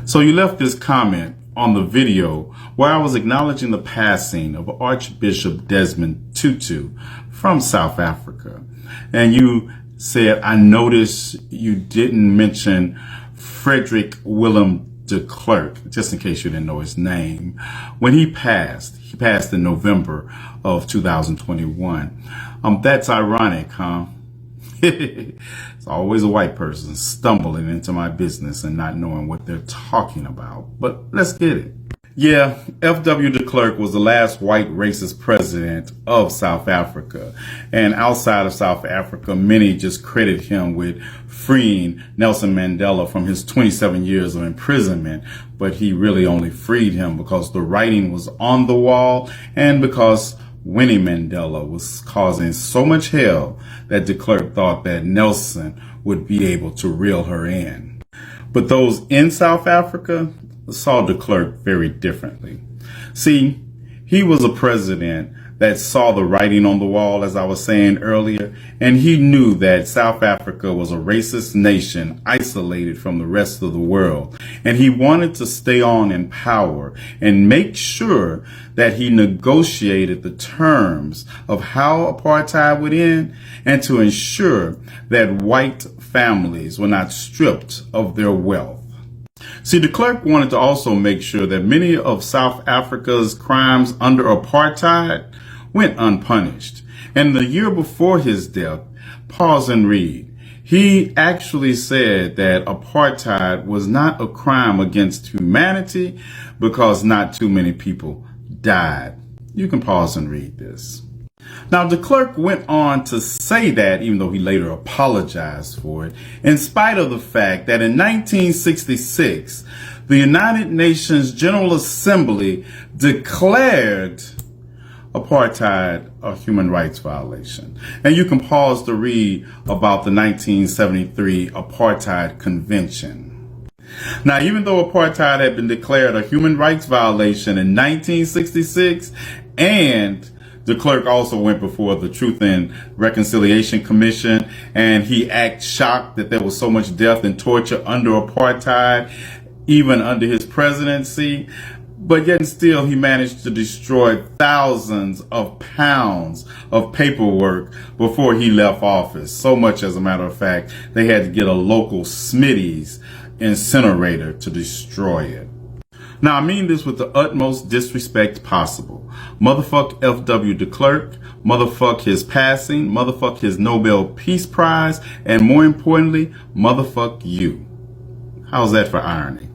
So you left this comment on the video where I was acknowledging the passing of Archbishop Desmond Tutu from South Africa. And you said, I noticed you didn't mention Frederick Willem de Klerk, just in case you didn't know his name. When he passed in November of 2021. That's ironic, huh? It's always a white person stumbling into my business and not knowing what they're talking about. But let's get it. Yeah, F.W. de Klerk was the last white racist president of South Africa. And outside of South Africa, many just credit him with freeing Nelson Mandela from his 27 years of imprisonment. But he really only freed him because the writing was on the wall and because Winnie Mandela was causing so much hell that de Klerk thought that Nelson would be able to reel her in. But those in South Africa saw de Klerk very differently. See, he was a president that saw the writing on the wall, as I was saying earlier, and he knew that South Africa was a racist nation isolated from the rest of the world. And he wanted to stay on in power and make sure that he negotiated the terms of how apartheid would end and to ensure that white families were not stripped of their wealth. See, de Klerk wanted to also make sure that many of South Africa's crimes under apartheid went unpunished. And the year before his death, pause and read, he actually said that apartheid was not a crime against humanity because not too many people died. You can pause and read this. Now, de Klerk went on to say that, even though he later apologized for it, in spite of the fact that in 1966, the United Nations General Assembly declared apartheid a human rights violation. And you can pause to read about the 1973 Apartheid Convention. Now, even though apartheid had been declared a human rights violation in 1966, and de Klerk also went before the Truth and Reconciliation Commission, and he acted shocked that there was so much death and torture under apartheid, even under his presidency. But yet still, he managed to destroy thousands of pounds of paperwork before he left office. So much, as a matter of fact, they had to get a local Smitty's incinerator to destroy it. Now, I mean this with the utmost disrespect possible. Motherfuck F.W. de Klerk, motherfuck his passing, motherfuck his Nobel Peace Prize, and more importantly, motherfuck you. How's that for irony?